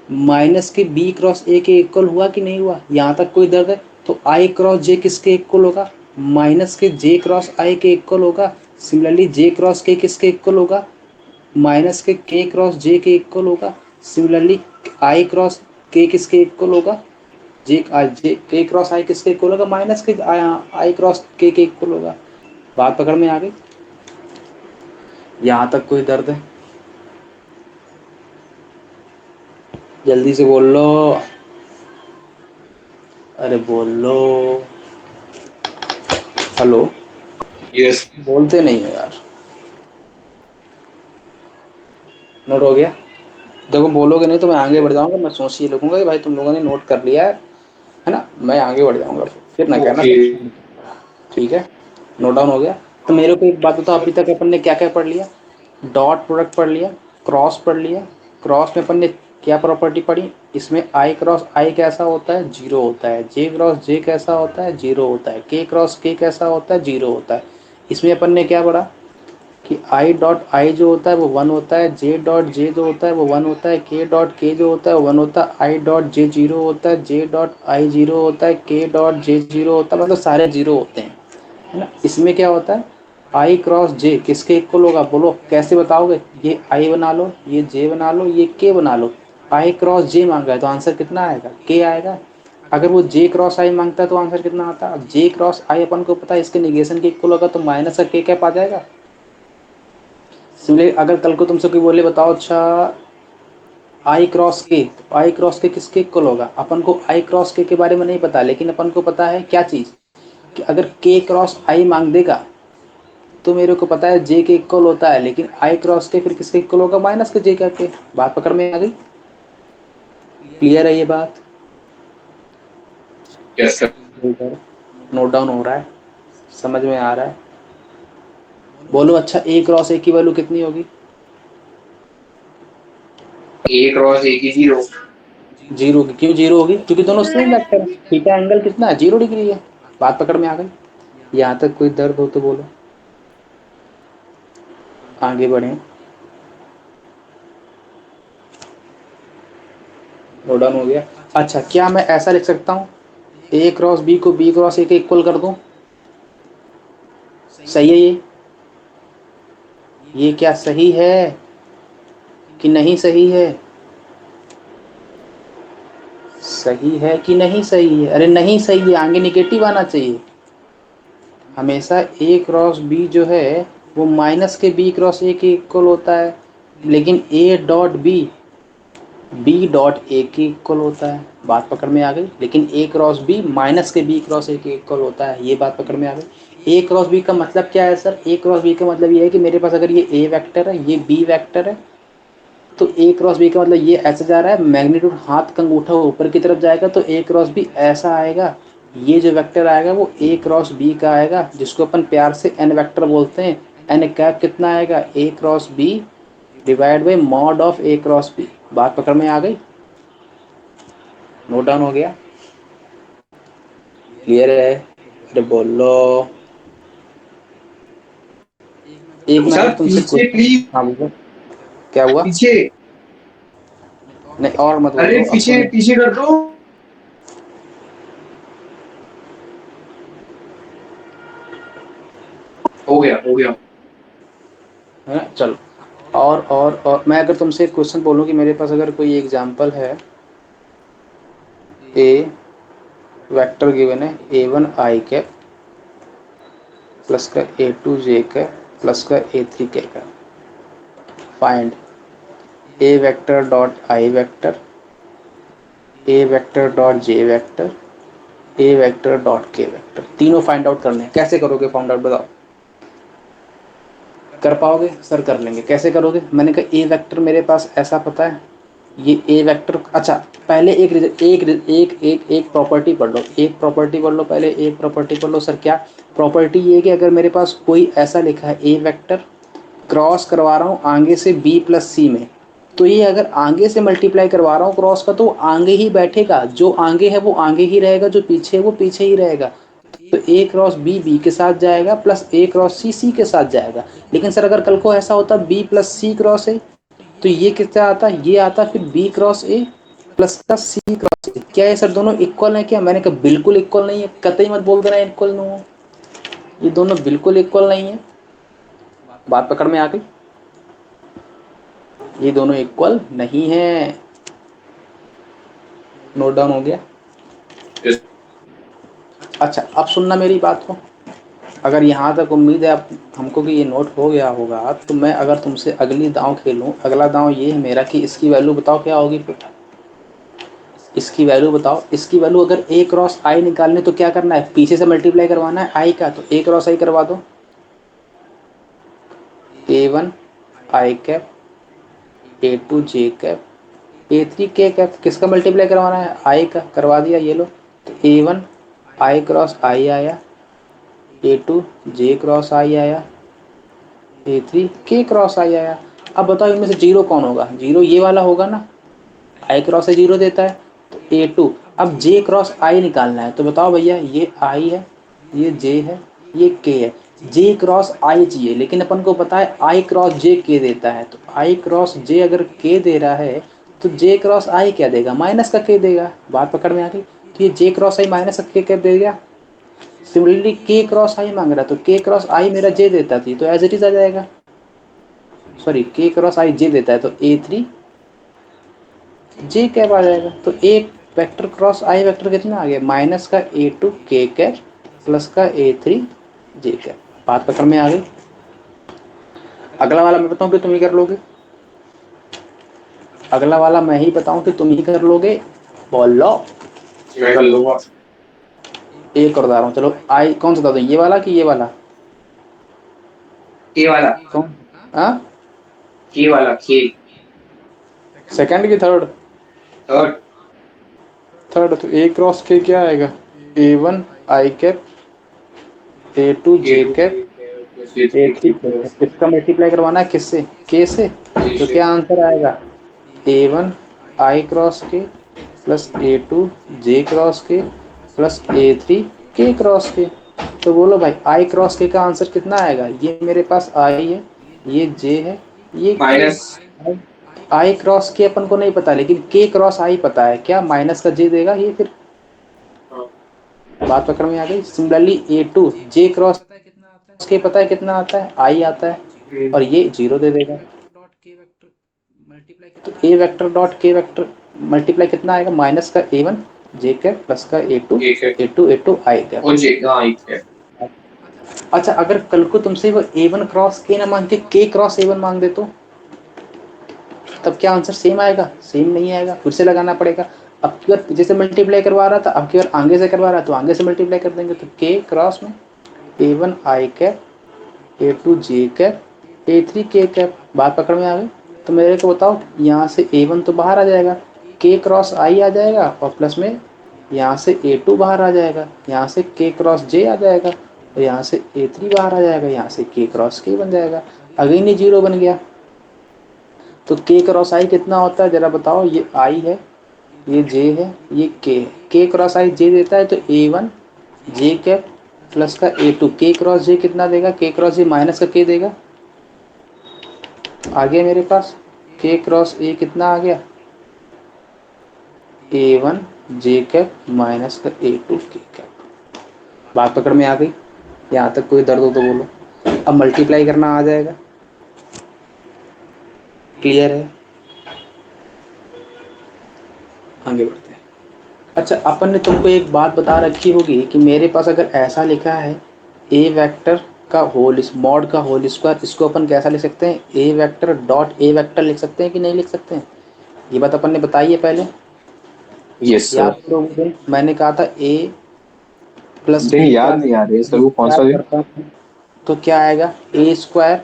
माइनस के बी क्रॉस ए के इक्वल हुआ कि नहीं हुआ। यहाँ तक कोई दर्द है। तो आई क्रॉस जे किसके इक्वल होगा, माइनस के जे क्रॉस आई के इक्वल होगा। सिमिलरली जे क्रॉस के किसके इक्वल होगा, माइनस के क्रॉस जे के इक्वल होगा। सिमिलरली आई क्रॉस के किसके इक्वल होगा, जे के क्रॉस आई किसके इक्वल होगा, माइनस के आई क्रॉस के इक्वल होगा। बात पकड़ में आ गई। यहाँ तक कोई दर्द है? जल्दी से बोल लो, अरे बोल लो। Hello, yes. बोलते नहीं हो यार। नोट हो गया? देखो बोलोगे नहीं तो मैं आगे बढ़ जाऊंगा, मैं सोच ये लिखूंगा कि भाई तुम लोगों ने नोट कर लिया है ना, मैं आगे बढ़ जाऊंगा, फिर ना कहना ओके। सर। ठीक है, नोट डाउन हो गया। तो मेरे को एक बात बताओ, अभी तक अपन ने क्या क्या पढ़ लिया? डॉट प्रोडक्ट पढ़ लिया, क्रॉस पढ़ लिया। क्रॉस में अपन ने क्या प्रॉपर्टी पढ़ी? इसमें आई क्रॉस आई कैसा होता है? जीरो होता है। जे क्रॉस जे कैसा होता है? जीरो होता है। के क्रॉस के कैसा होता है? जीरो होता है। इसमें अपन ने क्या पढ़ा कि आई डॉट आई जो होता है वो वन होता है, जे डॉट जे जो होता है वो वन होता है, के डॉट के जो होता है वो वन होता है, आई डॉट जे जीरो होता है, जे डॉट आई जीरो होता है, के डॉट जे जीरो होता है, मतलब सारे जीरो होते हैं, है ना। इसमें क्या होता है? आई क्रॉस जे किसके इक्वल होगा? बोलो कैसे बताओगे? ये आई बना लो, ये जे बना लो, ये के बना लो। आई क्रॉस जे मांगा है तो आंसर कितना आएगा? के आएगा। अगर वो जे क्रॉस आई मांगता है तो आंसर कितना आता है? जे क्रॉस आई अपन को पता है इसके निगेशन के इक्वल होगा, तो माइनस का के कैप आ जाएगा। सिमिलर अगर कल को तुमसे कोई बोले बताओ अच्छा आई क्रॉस के, तो आई क्रॉस के किसके इक्वल होगा? अपन को आई क्रॉस के बारे में नहीं पता, लेकिन अपन को पता है क्या चीज, कि अगर के क्रॉस आई मांग देगा तो मेरे को पता है जे के इक्वल होता है, लेकिन आई क्रॉस के फिर किसके इक्वल होगा? माइनस के जे के। बात पकड़ में आ गई? क्लियर है ये बात? Yes sir. नोट डाउन हो रहा है? समझ में आ रहा है? बोलो अच्छा ए क्रॉस ए की वैल्यू कितनी होगी? ए क्रॉस ए की जीरो। जीरो होगी। क्यों जीरो होगी? क्योंकि दोनों सेम वेक्टर है। थीटा एंगल कितना है? 0 डिग्री है। बात पकड़ में आ गई? यहाँ तक कोई दर्द हो तो बोलो, आगे बढ़े। नोट डाउन हो गया? अच्छा, क्या मैं ऐसा लिख सकता हूँ ए क्रॉस बी को बी क्रॉस ए के इक्वल कर दूं? सही है ये क्या सही है कि नहीं सही है? सही है कि नहीं सही है? अरे नहीं सही है, आगे निगेटिव आना चाहिए। हमेशा ए क्रॉस बी जो है वो माइनस के बी क्रॉस ए के इक्वल होता है, लेकिन A dot B dot A के इक्वल होता है। बात पकड़ में आ गई? लेकिन ए क्रॉस बी माइनस के बी क्रॉस ए के इक्वल होता है। ये बात पकड़ में आ गई? ए क्रॉस बी का मतलब क्या है सर? ए क्रॉस बी का मतलब ये है कि मेरे पास अगर ये ए वेक्टर है, ये बी वेक्टर है, तो ए क्रॉस बी का मतलब ये ऐसे जा रहा है, मैग्नीट्यूड हाथ का अंगूठा ऊपर की तरफ जाएगा, तो ए क्रॉस बी ऐसा आएगा। ये जो वेक्टर आएगा वो ए क्रॉस बी का आएगा, जिसको अपन प्यार से एन वेक्टर बोलते हैं। एन कैप कितना आएगा? ए cross b divide by mod of A cross B. बात पकड़ में आ गई? नोट डाउन हो गया? क्लियर है? अरे बोलो। एक मैं सर अगर तुमसे पीछे प्लीज। हाँ बोलो, क्या हुआ? पीछे। नहीं और मत अरे बोलो, अब पीछे सुनो। पीछे कर दो। हो गया हो गया। है ना, चलो। और मैं अगर तुमसे एक क्वेश्चन बोलूँ कि मेरे पास अगर कोई एग्जांपल है, ए वेक्टर गिवन है A1 आई कैप प्लस का A2 जे कैप प्लस का A3 के cap, find A vector dot I vector, A vector dot J vector, A vector dot के वेक्टर। तीनों फाइंड आउट करने हैं। कैसे करोगे फाइंड आउट बताओ? कर पाओगे? सर कर लेंगे। कैसे करोगे? मैंने कहा ए वेक्टर मेरे पास ऐसा पता है, ये ए वेक्टर। अच्छा पहले एक प्रॉपर्टी पढ़ लो, एक प्रॉपर्टी पढ़ लो, पहले एक प्रॉपर्टी पढ़ लो। सर क्या प्रॉपर्टी? ये कि अगर मेरे पास कोई ऐसा लिखा है ए वेक्टर, क्रॉस करवा रहा हूँ आगे से बी प्लस सी में, तो ये अगर आगे से मल्टीप्लाई करवा रहा हूँ क्रॉस का, तो आगे ही बैठेगा। जो आगे है वो आगे ही रहेगा, जो पीछे है वो पीछे ही रहेगा। तो ए क्रॉस बी बी के साथ जाएगा, प्लस ए क्रॉस सी सी के साथ जाएगा। लेकिन सर अगर कल को ऐसा होता B plus C cross A, तो ये कितना आता? ये आता फिर बी क्रॉस ए प्लस का सी क्रॉस ए। क्या ये सर दोनों इक्वल है क्या? मैंने कहा बिल्कुल इक्वल नहीं है। कतई मत बोल देना इक्वल नहीं हो, ये दोनों बिल्कुल इक्वल नहीं है। बात पकड़ में आ गई? ये दोनों इक्वल नहीं है। नोट डाउन हो गया? Yes, अच्छा अब सुनना मेरी बात को, अगर यहाँ तक उम्मीद है आप हमको कि ये नोट हो गया होगा, तो मैं अगर तुमसे अगली दांव खेलूँ, अगला दांव ये है मेरा कि इसकी वैल्यू बताओ क्या होगी फिर। इसकी वैल्यू बताओ, इसकी वैल्यू अगर ए क्रॉस आई निकालने तो क्या करना है, पीछे से मल्टीप्लाई करवाना है आई का, तो ए क्रॉस आई करवा दो। A1 I cap, A2 J cap, A3 के कैप, किसका मल्टीप्लाई करवाना है, आई का, करवा दिया, ये लो। तो A1 आई क्रॉस आई आया, A2 जे क्रॉस आई आया, A3 के क्रॉस आई आया। अब बताओ इनमें से जीरो कौन होगा, जीरो ये वाला होगा ना, आई क्रॉस आई जीरो देता है। तो A2, अब जे क्रॉस आई निकालना है, तो बताओ भैया ये आई है, ये जे है, ये के है, जे क्रॉस आई चाहिए, लेकिन अपन को पता है आई क्रॉस जे के देता है। तो आई क्रॉस जे अगर के दे रहा है तो जे क्रॉस आई क्या देगा, माइनस का के देगा। बात पकड़ में आ गई। तो ये जे क्रॉस आई माइनस का के क्या देगा। सिमिलरली के क्रॉस आई मांग रहा, तो के क्रॉस आई मेरा जे देता थी, तो एज इट इज आ जाएगा। सॉरी, के क्रॉस आई जे देता है, तो A3 जे कैप आ जाएगा। तो एक वेक्टर क्रॉस आई वेक्टर कितना आ गया, माइनस का A2 के कैप प्लस का A3 जे कैप। बात पकड़ में आ गई। अगला वाला मैं बताऊं कि तुम ही कर लोगे, अगला वाला मैं ही बताऊं कि तुम ही कर लोगे, बोलो। मैं कर लूंगा। एक और बता रहा हूँ, चलो आई कौन सा बता दो, ये वाला कि ये वाला, के वाला। कौन, हाँ, के वाला के। सेकंड की थर्ड, थर्ड। थर्ड। तो ए क्रॉस के क्या आएगा, A1 I cap, A2 A J two cap, के plus A three A3 K के प्लस कैप। इसका मल्टीप्लाई करवाना है किससे, के से। के तो से। क्या आंसर आएगा, A1 आई क्रॉस के प्लस A2 जे क्रॉस के प्लस A3 के क्रॉस के। तो बोलो भाई आई क्रॉस के का आंसर कितना आएगा, ये मेरे पास आई है, ये जे है, ये के। माइनस। आई क्रॉस के अपन को नहीं पता, लेकिन के क्रॉस आई पता है, क्या माइनस का जे देगा ये फिर। बात पकड़ में आ गई। सिमिलरली A2 जे क्रॉस के पता है कितना आता है, आई आता है, और ये जीरो दे देगा। तो ए वेक्टर डॉट के वेक्टर मल्टीप्लाई कितना आएगा, माइनस का A1 जे कैप प्लस का A2 एक है A2 आई कैप। और जे हाँ एक है। अच्छा, अगर कल को तुमसे वो A1 क्रॉस के ना मांग के के क्रॉस A1 मांग दे तो तब क्या आंसर सेम आएगा, सेम नहीं आएगा, फिर से लगाना पड़ेगा। अब की बार जैसे मल्टीप्लाई करवा रहा था, अब की बार आगे से करवा रहा है तो आगे से मल्टीप्लाई कर देंगे। तो के क्रॉस में A1 I cap, A2 J cap, A3 के कैप। बात पकड़ में आ गई। तो मेरे को बताओ, यहाँ से A1 तो बाहर आ जाएगा, के क्रॉस आई आ जाएगा, और प्लस में यहाँ से A2 बाहर आ जाएगा, यहाँ से के क्रॉस जे आ जाएगा, और यहाँ से A3 बाहर आ जाएगा, यहाँ से के क्रॉस के बन जाएगा। अगेन ये जीरो बन गया। तो के क्रॉस आई कितना होता है जरा बताओ, ये आई है, ये जे है, ये के है। के क्रॉस आई जे देता है, तो A1 जे कैप प्लस का A2 के क्रॉस जे कितना देगा, के क्रॉस जे माइनस का के देगा। आ गया मेरे पास के क्रॉस ए कितना आ गया, A1 जे कैप माइनस का A2 के कैप। बात पकड़ में आ गई। यहाँ तक कोई दर्द हो तो बोलो। अब मल्टीप्लाई करना आ जाएगा, क्लियर है। आगे बढ़ते हैं। अच्छा, अपन ने तुमको एक बात बता रखी होगी कि मेरे पास अगर ऐसा लिखा है ए वेक्टर का होल मॉड का होल स्क्वायर, इसको अपन कैसा लिख सकते हैं, ए वेक्टर डॉट ए वेक्टर लिख सकते हैं कि नहीं लिख सकते हैं। ये बात अपन ने बताई है पहले, यस सर। याद करो उस दिन मैंने कहा था ए प्लस दिन बी का याद नहीं आ रही है सर, वो कौन सा स्क्वायर दिन। करता हूँ तो क्या आएगा, ए स्क्वायर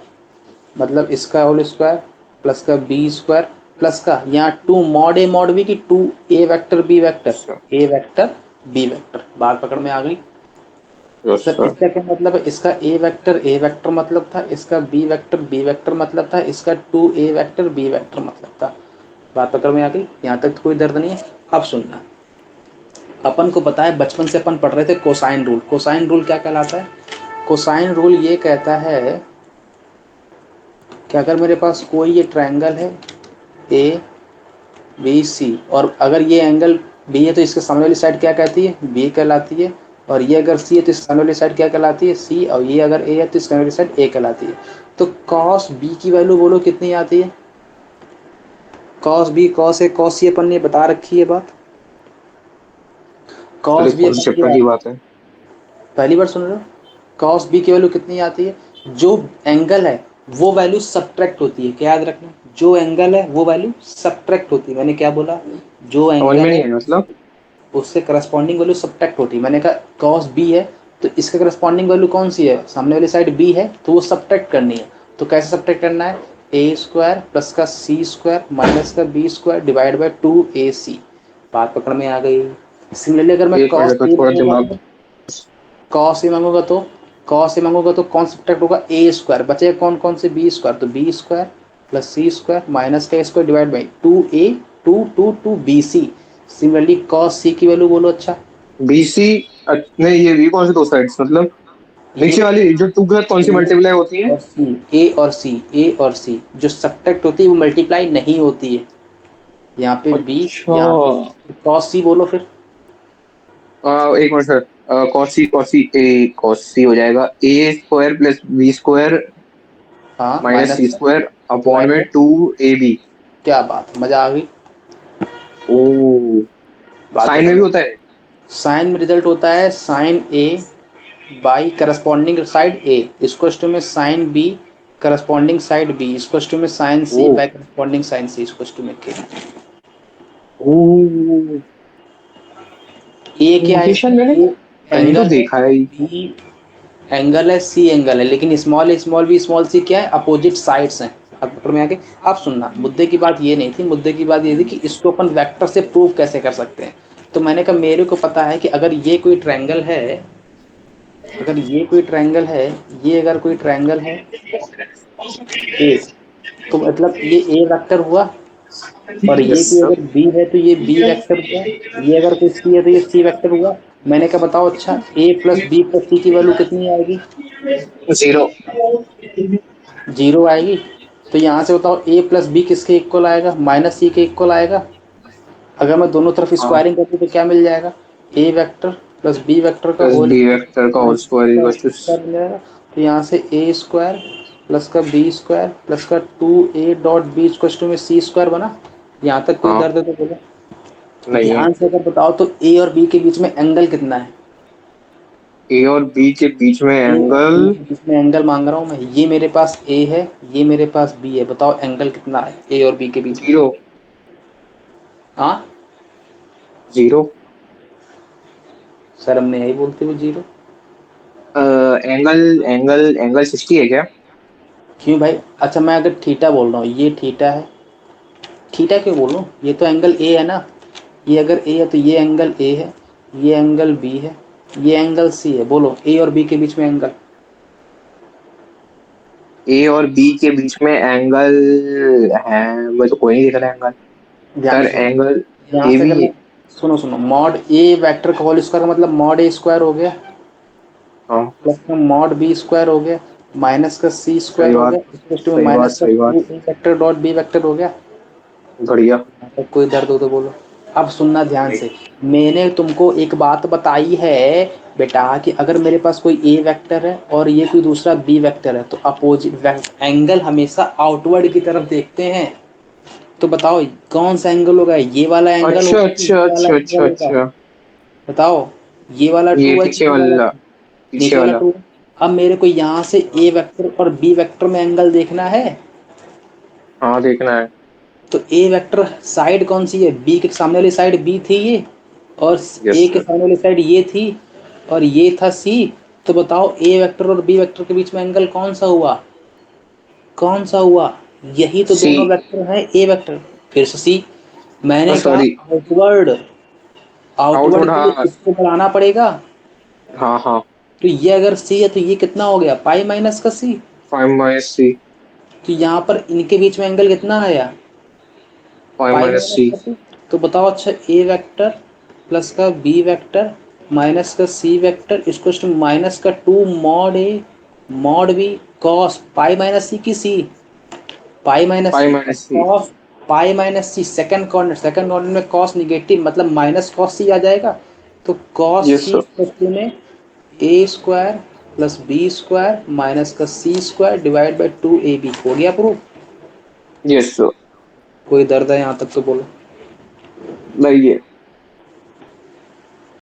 मतलब इसका होल स्क्वायर प्लस का बी स्क्वायर प्लस का यहाँ टू मॉड ए मॉड बी की टू ए वेक्टर बी वेक्टर, अच्छा। ए वेक्टर बी वेक्टर। बात पकड़ में आ गई। Yes sir sir. इसका क्या मतलब है, इसका ए वेक्टर मतलब था, इसका बी वेक्टर मतलब था, इसका टू ए वेक्टर बी वेक्टर मतलब था। बात पकड़ में आ गई। यहाँ तक तो कोई दर्द नहीं है। अब सुनना, अपन को पता है बचपन से अपन पढ़ रहे थे कोसाइन रूल। कोसाइन रूल क्या कहलाता है, कोसाइन रूल ये कहता है कि अगर मेरे पास कोई ये ट्रायंगल है ए बी सी, और अगर ये एंगल बी है तो इसके सामने वाली साइड क्या कहती है, बी कहलाती है, और ये अगर सी है तो इसके सामने वाली साइड क्या कहलाती है, सी, और ये अगर ए है तो इसके सामने वाली साइड ए कहलाती है। तो कॉस बी की वैल्यू बोलो कितनी आती है, cos B cos A cos सी अपन ने बता रखी है बात। सर ये कॉस बी कौन से अपन चैप्टर की बात है। पहली बार सुन रहे हो, कॉस बी की वैल्यू कितनी आती है? जो एंगल है वो वैल्यू सब्ट्रैक्ट होती है, क्या याद रखना, जो एंगल है वो वैल्यू सब्ट्रैक्ट होती है। मैंने क्या बोला? जो समझ में एंगल नहीं है है मतलब। उससे करस्पॉन्डिंग वैल्यू सब्ट्रैक्ट होती है। मैंने कहा कॉस बी है तो इसका करस्पॉन्डिंग वैल्यू कौन सी है? सामने वाली साइड बी है तो वो सब्ट्रैक्ट करनी है। तो कैसे सब्ट्रैक्ट करना है? ए स्क्वायर प्लस का सी स्क्वायर माइनस का B square divide by 2ac। बात पकड़ में आ गई। सिमिलरली अगर मैं एक कॉस मिनट तो ए थोड़ा मांगूंगा दिमाग। तो कॉस ए मांगूंगा तो कौन सब्ट्रैक्ट होगा? ए स्क्वायर बचेगा, कौन कौन से? बी स्क्वायर, तो b square plus c square minus का square divide by 2a 2 similarly cos c की वैल्यू बोलो। अच्छा BC। नहीं, ये कौन से दो साइड्स मतलब? ये नीचे वाली जो टू के साथ कौन सी ए मल्टीप्लाई होती है? और सी, ए और सी जो सब्ट्रैक्ट होती है वो मल्टीप्लाई नहीं होती है। यहाँ पे बी, अच्छा। यहाँ पे कॉस सी बोलो फिर। एक मिनट सर। कॉस सी हो जाएगा A² प्लस B² हाँ minus minus C² upon divide में बाई, 2AB। क्या बात, मजा आ गई। ओ। बात साइन में पकड़ भी में, होता है? साइन में रिजल्ट होता है sine a by corresponding side a equal में sine b corresponding side b equal में sine O. C by corresponding sine c equal में के। ओ। ए क्या है नोटेशन इसमें? मैंने ए कहीं तो एंगल है, देखा है। बी एंगल है, सी एंगल है, लेकिन स्मॉल ए स्मॉल बी स्मॉल सी क्या है? अपोजिट साइड्स हैं। अब पकड़ में आके, अब सुनना, मुद्दे की बात ये नहीं थी, मुद्दे की बात ये थी कि इसको अपन वेक्टर से प्रूव कैसे कर सकते हैं। तो मैंने कहा मेरे को पता है कि अगर ये कोई ट्रायंगल है, अगर ये कोई ट्रायंगल है, ये अगर कोई ट्रायंगल है ए, तो मतलब ये ए वेक्टर हुआ, और ये यस कोई सर। अगर बी है तो ये बी वेक्टर हुआ, ये अगर कोई सी है तो ये सी वेक्टर हुआ। मैंने कहा बताओ, अच्छा ए प्लस बी प्लस सी की वैल्यू कितनी आएगी? 0। जीरो आएगी। तो यहाँ से बताओ ए प्लस बी किसके इक्वल आएगा? माइनस सी के इक्वल आएगा। अगर मैं दोनों तरफ हाँ। स्क्वायरिंग करती तो क्या मिल जाएगा? A vector plus b vector का प्लस होल B वेक्टर का whole square equal to. Square मिल जाएगा। तो यहाँ से ए स्क्वायर प्लस का बी स्क्वायर प्लस का 2a डॉट बी इक्वल में सी स्क्वायर बना। यहाँ तक कोई हाँ। दर्द है तो बोलो। नहीं है। ध्यान से अगर बताओ तो ए और बी के बीच में एंगल कितना है? A और B के बीच में ए और बी एंगल। के बीच में एंगल मांग रहा हूँ मैं। ये मेरे पास ए है, ये मेरे पास बी है, बताओ एंगल कितना है ए और बी के बीच में? 0। हाँ, 0। शर्म नहीं आई बोलते हुए जीरो? एंगल एंगल एंगल 60 है क्या? क्यों भाई? अच्छा मैं अगर थीटा बोल रहा हूँ, ये थीटा है, थीटा क्यों बोल रहा हूँ? ये तो एंगल ए है ना। ये अगर ए है तो ये एंगल ए है, ये एंगल बी है, ये एंगल सी है। बोलो ए और बी के बीच में एंगल। A और B के बीच में एंगल है? मैं तो कोई नहीं देख रहा एंगल। ध्यान सर से सुनो, एंगल यहाँ ए से बी। अगर मैं, सुनो सुनो, मॉड ए वेक्टर का होल स्क्वायर का मतलब मॉड ए स्क्वायर हो गया, हाँ। प्लस में मॉड बी स्क्वायर हो गया, माइनस का सी सही स्क्वायर हो बात। गया, इक्वल में सही बात। माइनस का सही बात। 2 ए वेक्टर डॉट बी वेक्टर हो गया। बढ़िया। अब कोई दर्द हो तो बोलो। अब सुनना ध्यान नहीं। से, मैंने तुमको एक बात बताई है बेटा कि अगर मेरे पास कोई ए वेक्टर है और ये कोई दूसरा बी वेक्टर है तो अपोजिट एंगल हमेशा आउटवर्ड की तरफ देखते हैं। तो बताओ कौन सा एंगल होगा? ये वाला एंगल अच्छा होगा कि अच्छा ये वाला अच्छा अच्छा एंगल होगा? अच्छा। बताओ, ये वाला ये टू है कि पीछे ये वाला वाला। टू? पीछे नीचे वाला वाला। टू है। अब मेरे को यहाँ से ए वेक्टर और बी वेक्टर में एंगल देखना है। हाँ देखना है। तो ए वेक्टर साइड कौन सी है? बी के सामने वाली साइड बी थी ये, और यस ए के सर। सामने वाली साइड ये थी, और ये था सी। तो बताओ ए वेक्टर और बी वेक्टर के बीच में एंगल कौन सा हुआ? कौन सा हुआ? यही तो सी। दोनों वेक्टर हैं, ए वेक्टर फिर से सी। मैंने कहा सॉरी। आउटवर्ड, आउटवर्ड आउटवर्ड के लिए हाँ। इसको बढ़ाना पड़ेगा। हाँ हाँ। तो ये अगर सी है तो ये कितना हो गया? पाई माइनस का सी। 5 - C। तो यहाँ पर इनके बीच में एंगल कितना आया? 5 पाई - माइनस C। का सी। तो बताओ, अच्छा ए वेक्टर प्लस का बी वेक्टर माइनस का सी वेक्टर इसको टू माइनस का 2 मॉड ए mod B cos pi minus C की सी, पाई माइनस सी, 5 अब - C। Cos pi minus C second quadrant में कॉस निगेटिव मतलब माइनस कॉस सी आ जाएगा। तो कॉस यस सी सर। में A square plus B square minus का C square divide by 2ab हो गया प्रूफ। Yes sir. कोई दर्द है यहाँ तक तो बोलो। नहीं है।